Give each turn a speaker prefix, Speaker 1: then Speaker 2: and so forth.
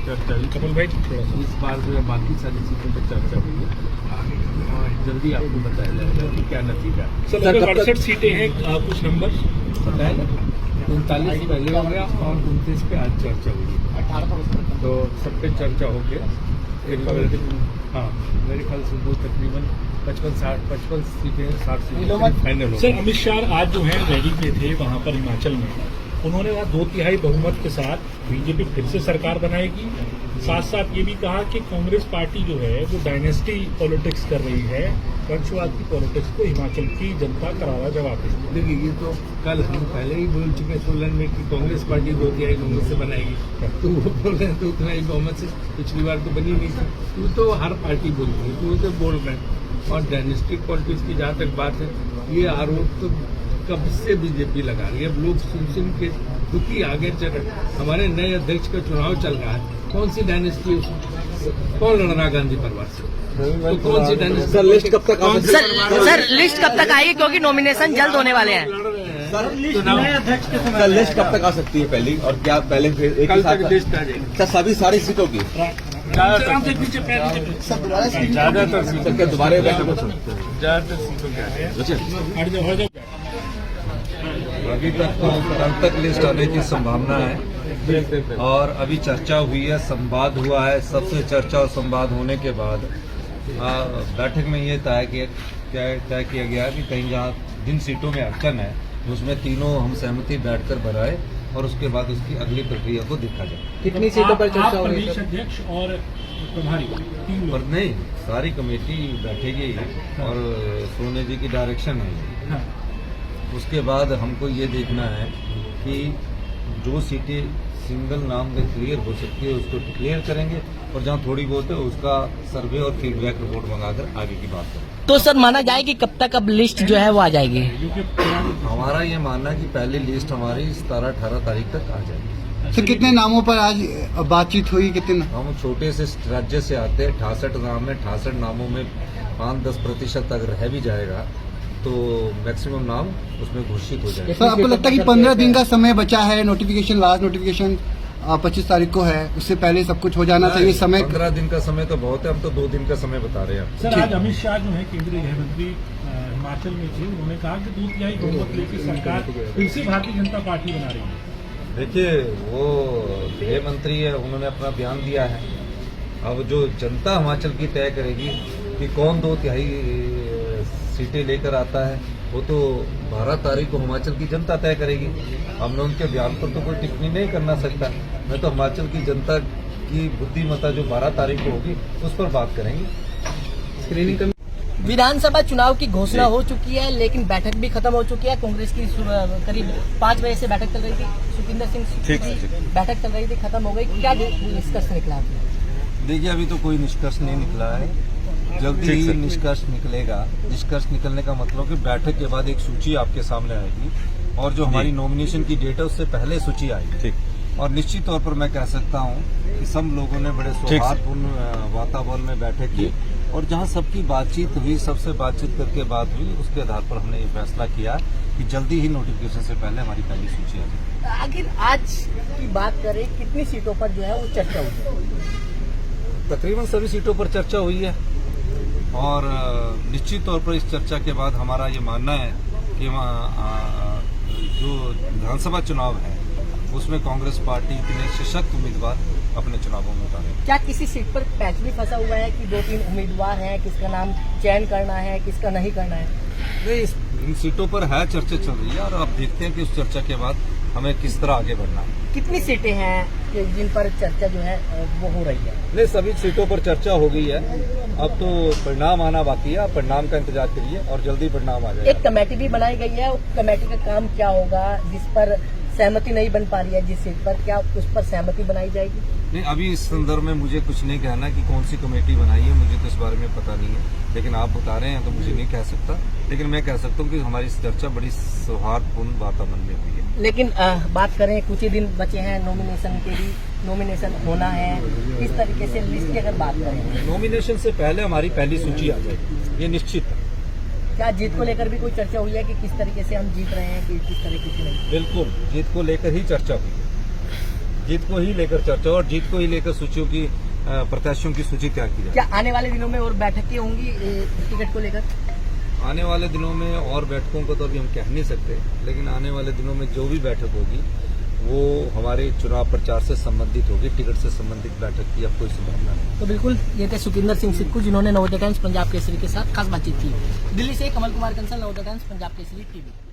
Speaker 1: चर्चा हुई। कमल भाई थोड़ा सा इस बार जो है बाकी सारी सीटों पर चर्चा हुई है और जल्दी आपको बताया जाएगा कि क्या नतीजा।
Speaker 2: सर 68 सीटें हैं, कुछ नंबर
Speaker 1: पता है ना, 39 पहले हो गया और 29 पे आज चर्चा हुई है, तो सब पे चर्चा हो गया। हाँ मेरे ख्याल से वो तकरीबन 55 सीटें 60 सीटें फाइनल हो।
Speaker 2: सर अमित शाह आज जो है रैली पे थे वहाँ पर हिमाचल में, उन्होंने कहा 2/3 बहुमत के साथ बीजेपी फिर से सरकार बनाएगी। साथ साथ ये भी कहा कि कांग्रेस पार्टी जो है वो डायनेस्टी पॉलिटिक्स कर रही है, वंशवाद की पॉलिटिक्स को हिमाचल की जनता करारा जवाब देगी।
Speaker 1: देखिए ये तो कल हम पहले ही बोल चुके हैं सोलन में कि कांग्रेस पार्टी 2/3 बहुमत से बनाएगी, तो वो बोल रहे हैं 2/3 बहुमत से पिछली बार तो बनी नहीं थी। तू तो हर पार्टी बोलती है, तू तो बोल रहे हैं। और डायनेस्टिक पॉलिटिक्स की जहाँ तक बात है, ये आरोप तो कब से बीजेपी लगा रही है। अब लोग सुन के दुखी आगे चल रहे। हमारे नए अध्यक्ष का चुनाव चल रहा है, कौन सी डायनेस्टी, कौन लड़ रहा गांधी परिवार से, तो कौन सी डायनेस्टी।
Speaker 3: सर लिस्ट कब तक
Speaker 4: सर लिस्ट कब तक आएगी, क्योंकि नॉमिनेशन जल्द होने वाले हैं।
Speaker 3: सर लिस्ट कब तक आ सकती है पहली, और क्या पहले फिर एक
Speaker 1: कल तक लिस्ट आ जाएगी
Speaker 3: सर सभी सारी सीटों की
Speaker 1: ज्यादातर सीटों
Speaker 3: सर क्या दोबारा
Speaker 1: ज्यादातर सीटों के
Speaker 5: अभी तक तो कल तक लिस्ट आने की संभावना है और अभी चर्चा हुई है, संवाद हुआ है। सबसे चर्चा और संवाद होने के बाद बैठक में ये तय किया गया है कि कहीं जहाँ जिन सीटों में अड़चन है उसमें तीनों हम सहमति बैठकर बनाए और उसके बाद उसकी अगली प्रक्रिया को देखा जाए।
Speaker 2: कितनी सीटों पर चर्चा हो रही है? अध्यक्ष और प्रभारी
Speaker 5: पर नहीं, सारी कमेटी बैठेगी और सोने जी की डायरेक्शन है। उसके बाद हमको ये देखना है कि जो सीटें सिंगल नाम में क्लियर हो सकती है उसको क्लियर करेंगे और जहाँ थोड़ी बहुत है उसका सर्वे और फीडबैक रिपोर्ट मंगाकर आगे की बात करेंगे।
Speaker 4: तो सर माना जाए कि कब तक अब लिस्ट जो है वो आ जाएगी?
Speaker 5: हमारा ये मानना है कि पहली लिस्ट हमारी 17-18 तारीख तक आ जाएगी।
Speaker 6: सर कितने नामों पर आज बातचीत हुई, कितने?
Speaker 5: हम छोटे से राज्य से आते हैं, 68 नाम है, 68 नामों में 5-10% अगर रह भी जाएगा तो मैक्सिमम नाम उसमें घोषित हो जाएगा।
Speaker 6: सर आपको लगता है कि 15 दिन का समय बचा है, नोटिफिकेशन लास्ट नोटिफिकेशन 25 तारीख को है, उससे पहले सब कुछ हो जाना चाहिए समय?
Speaker 5: 15 दिन का समय तो बहुत है, हम तो 2 दिन का समय बता रहे हैं।
Speaker 2: सर आज अमित शाह जो है केंद्रीय गृह मंत्री हिमाचल में थे, उन्होंने कहा कि 2/3 बहुमत लेकर सरकार फिर से भारतीय जनता पार्टी बना रही है।
Speaker 5: देखिए वो गृह मंत्री है, उन्होंने अपना बयान दिया है। अब जो जनता हिमाचल की तय करेगी कि कौन 2/3 सीटें लेकर आता है, वो तो 12 तारीख को हिमाचल की जनता तय करेगी। हमने उनके बयान पर तो कोई टिप्पणी नहीं करना सकता। मैं तो हिमाचल की जनता की बुद्धिमत्ता जो 12 तारीख को होगी उस पर बात करेंगे।
Speaker 6: स्क्रीनिंग
Speaker 4: विधानसभा चुनाव की घोषणा हो चुकी है, लेकिन बैठक भी खत्म हो चुकी है। कांग्रेस की करीब 5 बजे से बैठक चल रही थी, सुखविंदर सिंह की बैठक चल रही थी, खत्म हो गई। क्या निष्कर्ष निकला?
Speaker 5: देखिए अभी तो कोई निष्कर्ष नहीं निकला है, जल्दी ही निष्कर्ष निकलेगा। निष्कर्ष निकलने का मतलब कि बैठक के बाद एक सूची आपके सामने आएगी और जो हमारी नॉमिनेशन की डेट है उससे पहले सूची आएगी। और निश्चित तौर पर मैं कह सकता हूं कि सब लोगों ने बड़े सौहार्दपूर्ण वातावरण में बैठक की और जहां सबकी बातचीत हुई, सबसे बातचीत करके बात हुई, उसके आधार पर हमने ये फैसला किया कि जल्दी ही नोटिफिकेशन से पहले हमारी पहली सूची आ जाए।
Speaker 4: आखिर आज की बात करें, कितनी सीटों पर जो है वो चर्चा हुई?
Speaker 5: तकरीबन सभी सीटों पर चर्चा हुई है और निश्चित तौर पर इस चर्चा के बाद हमारा ये मानना है कि जो विधानसभा चुनाव है उसमें कांग्रेस पार्टी इतने सशक्त उम्मीदवार अपने चुनावों में उतारे।
Speaker 4: क्या किसी सीट पर पैच भी फंसा हुआ है कि 2-3 उम्मीदवार हैं, किसका नाम चयन करना है, किसका नहीं करना है?
Speaker 5: नहीं, इन सीटों पर है चर्चा चल रही है और अब देखते हैं कि उस चर्चा के बाद हमें किस तरह आगे बढ़ना है।
Speaker 4: कितनी सीटें हैं कि जिन पर चर्चा जो है वो हो रही है?
Speaker 5: नहीं, सभी सीटों पर चर्चा हो गई है, अब तो परिणाम आना बाकी है। परिणाम का इंतजार करिए और जल्दी परिणाम आ जाएगा।
Speaker 4: एक कमेटी भी बनाई गई है, उस कमेटी का काम क्या होगा? जिस पर सहमति नहीं बन पा रही है जिस सीट पर, क्या उस पर सहमति बनाई जाएगी?
Speaker 5: नहीं, अभी इस संदर्भ में मुझे कुछ नहीं कहना कि कौन सी कमेटी बनाई है, मुझे तो इस बारे में पता नहीं है। लेकिन आप बता रहे हैं तो मुझे नहीं कह सकता, लेकिन मैं कह सकता हूँ कि हमारी चर्चा बड़ी सौहार्दपूर्ण वातावरण में हुई है।
Speaker 4: लेकिन बात करें, कुछ ही दिन बचे हैं नॉमिनेशन के भी, नॉमिनेशन होना है, किस तरीके से लिस्ट की अगर बात करें?
Speaker 5: नॉमिनेशन से पहले हमारी पहली सूची आ जाएगी, ये निश्चित है।
Speaker 4: क्या जीत को लेकर भी कोई चर्चा हुई है कि किस तरीके से हम जीत रहे हैं, कि किस तरीके से नहीं?
Speaker 5: बिल्कुल, जीत को लेकर ही चर्चा हुई है। जीत को ही लेकर चर्चा और जीत को ही लेकर सूचियों की प्रत्याशियों की सूची तैयार की जाए।
Speaker 4: क्या आने वाले दिनों में और बैठकें होंगी टिकट को लेकर?
Speaker 5: आने वाले दिनों में और बैठकों को तो अभी हम कह नहीं सकते, लेकिन आने वाले दिनों में जो भी बैठक होगी वो हमारे चुनाव प्रचार से संबंधित होगी। टिकट से संबंधित बैठक की अब कोई संभावना नहीं।
Speaker 4: तो बिल्कुल ये थे सुखविंदर सिंह सिक्कू, जिन्होंने नवोदय टाइम्स पंजाब केसरी के साथ खास बातचीत की। दिल्ली से कमल कुमार कंसल, नवोदय टाइम्स पंजाब केसरी टीवी।